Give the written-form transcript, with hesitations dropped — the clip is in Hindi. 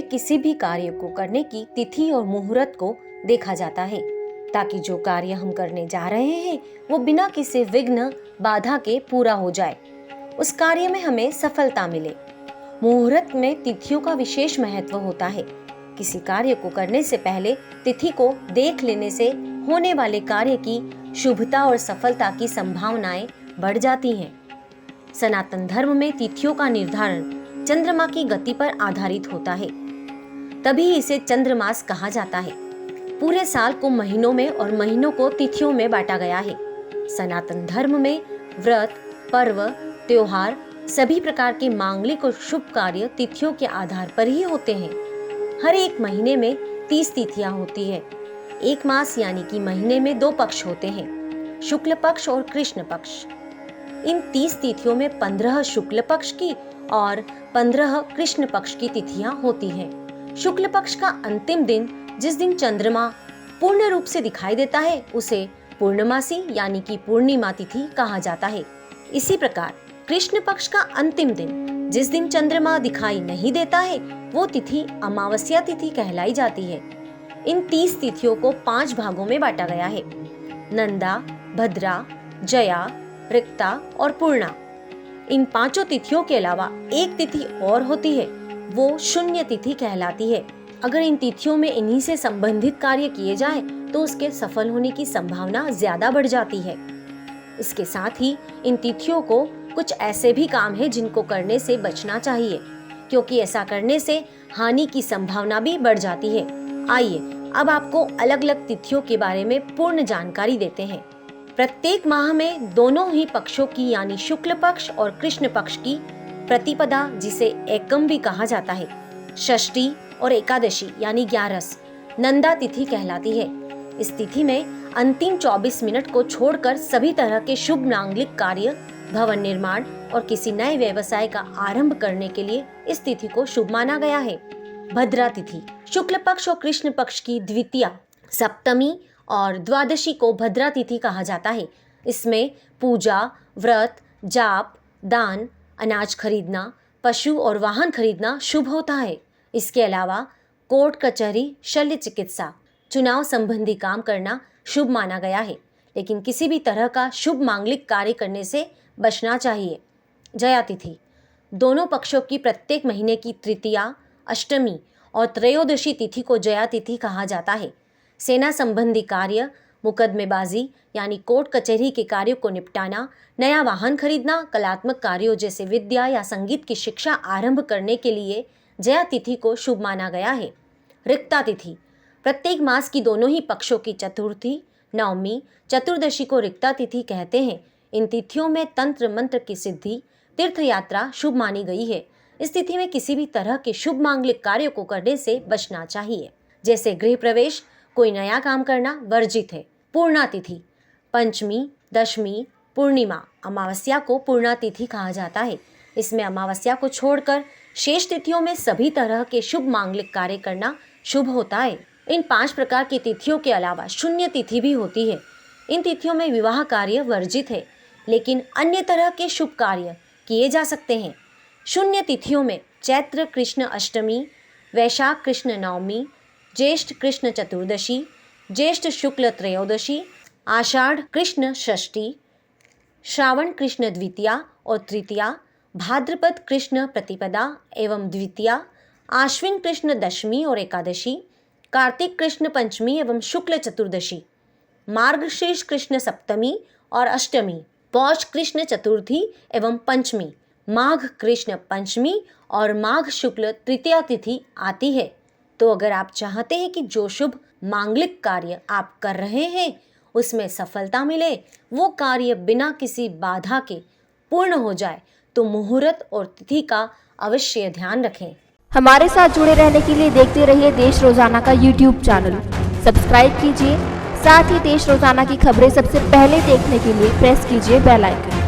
किसी भी कार्य को करने की तिथि और मुहूर्त को देखा जाता है, ताकि जो कार्य हम करने जा रहे हैं वो बिना किसी विघ्न बाधा के पूरा हो जाए, उस कार्य में हमें सफलता मिले। मुहूर्त में तिथियों का विशेष महत्व होता है। किसी कार्य को करने से पहले तिथि को देख लेने से होने वाले कार्य की शुभता और सफलता की संभावनाएं बढ़ जाती हैं। सनातन धर्म में तिथियों का निर्धारण चंद्रमा की गति पर आधारित होता है, तभी इसे चंद्रमास कहा जाता है। पूरे साल को महीनों में और महीनों को तिथियों में बांटा गया है। सनातन धर्म में व्रत, पर्व, त्योहार, सभी प्रकार के मांगलिक और शुभ कार्य तिथियों के आधार पर ही होते हैं। हर एक महीने में 30 तिथियां होती है। एक मास यानी कि महीने में 2 पक्ष होते हैं, शुक्ल पक्ष और कृष्ण पक्ष। इन 30 तिथियों में 15 शुक्ल पक्ष की और 15 कृष्ण पक्ष की तिथियां होती हैं। शुक्ल पक्ष का अंतिम दिन, जिस दिन चंद्रमा पूर्ण रूप से दिखाई देता है, उसे पूर्णमासी यानी कि पूर्णिमा तिथि कहा जाता है। इसी प्रकार कृष्ण पक्ष का अंतिम दिन, जिस दिन चंद्रमा दिखाई नहीं देता है, वो तिथि अमावस्या तिथि कहलाई जाती है। इन 30 तिथियों को 5 भागों में बांटा गया है: नंदा, भद्रा, जया, रिक्ता और पूर्णा। इन 5 तिथियों के अलावा एक तिथि और होती है, वो शून्य तिथि कहलाती है। अगर इन तिथियों में इन्हीं से संबंधित कार्य किए जाएं, तो उसके सफल होने की संभावना ज्यादा बढ़ जाती है। इसके साथ ही इन तिथियों को कुछ ऐसे भी काम है जिनको करने से बचना चाहिए, क्योंकि ऐसा करने से हानि की संभावना भी बढ़ जाती है। आइए अब आपको अलग अलग तिथियों के बारे में पूर्ण जानकारी देते हैं। प्रत्येक माह में दोनों ही पक्षों की यानी शुक्ल पक्ष और कृष्ण पक्ष की प्रतिपदा, जिसे एकम भी कहा जाता है, षष्ठी और एकादशी यानी 11 नंदा तिथि कहलाती है। इस तिथि में अंतिम 24 मिनट को छोड़कर सभी तरह के शुभ मांगलिक कार्य, भवन निर्माण और किसी नए व्यवसाय का आरंभ करने के लिए इस तिथि को शुभ माना गया है। भद्रा तिथि शुक्ल पक्ष और कृष्ण पक्ष की द्वितीया, सप्तमी और द्वादशी को भद्रा तिथि कहा जाता है। इसमें पूजा, व्रत, जाप, दान, अनाज खरीदना, पशु और वाहन खरीदना शुभ होता है। इसके अलावा कोर्ट कचहरी, शल्य चिकित्सा, चुनाव संबंधी काम करना शुभ माना गया है, लेकिन किसी भी तरह का शुभ मांगलिक कार्य करने से बचना चाहिए। जया तिथि दोनों पक्षों की प्रत्येक महीने की तृतीया, अष्टमी और त्रयोदशी तिथि को जया तिथि कहा जाता है। सेना संबंधी कार्य, मुकदमेबाजी यानी कोर्ट कचहरी के कार्यों को निपटाना, नया वाहन खरीदना, कलात्मक कार्यों जैसे विद्या या संगीत की शिक्षा आरंभ करने के लिए जया तिथि को शुभ माना गया है। रिक्ता तिथि प्रत्येक मास की दोनों ही पक्षों की चतुर्थी, नवमी, चतुर्दशी को रिक्ता तिथि कहते हैं। इन तिथियों में तंत्र मंत्र की सिद्धि, तीर्थ यात्रा शुभ मानी गई है। इस तिथि में किसी भी तरह के शुभ मांगलिक कार्यों को करने से बचना चाहिए, जैसे गृह प्रवेश, कोई नया काम करना वर्जित है। पूर्णा तिथि पंचमी, दशमी, पूर्णिमा, अमावस्या को पूर्णा तिथि कहा जाता है। इसमें अमावस्या को छोड़कर शेष तिथियों में सभी तरह के शुभ मांगलिक कार्य करना शुभ होता है। इन 5 प्रकार की तिथियों के अलावा शून्य तिथि भी होती है। इन तिथियों में विवाह कार्य वर्जित है, लेकिन अन्य तरह के शुभ कार्य किए जा सकते हैं। शून्य तिथियों में चैत्र कृष्ण अष्टमी, वैशाख कृष्ण नवमी, ज्येष्ठ कृष्ण चतुर्दशी, ज्येष्ठ शुक्ल त्रयोदशी, आषाढ़ कृष्ण षष्ठी, श्रावण कृष्ण द्वितीया और तृतीया, भाद्रपद कृष्ण प्रतिपदा एवं द्वितीया, आश्विन कृष्ण दशमी और एकादशी, कार्तिक कृष्ण पंचमी एवं शुक्ल चतुर्दशी, मार्गशीर्ष कृष्ण सप्तमी और अष्टमी, पौष कृष्ण चतुर्थी एवं पंचमी, माघ कृष्ण पंचमी और माघ शुक्ल तृतीया तिथि आती है। तो अगर आप चाहते हैं कि जो शुभ मांगलिक कार्य आप कर रहे हैं उसमें सफलता मिले, वो कार्य बिना किसी बाधा के पूर्ण हो जाए, तो मुहूर्त और तिथि का अवश्य ध्यान रखें। हमारे साथ जुड़े रहने के लिए देखते रहिए देश रोजाना का YouTube चैनल। सब्सक्राइब कीजिए, साथ ही देश रोजाना की खबरें सबसे पहले देखने के लिए प्रेस कीजिए बेल आइकन।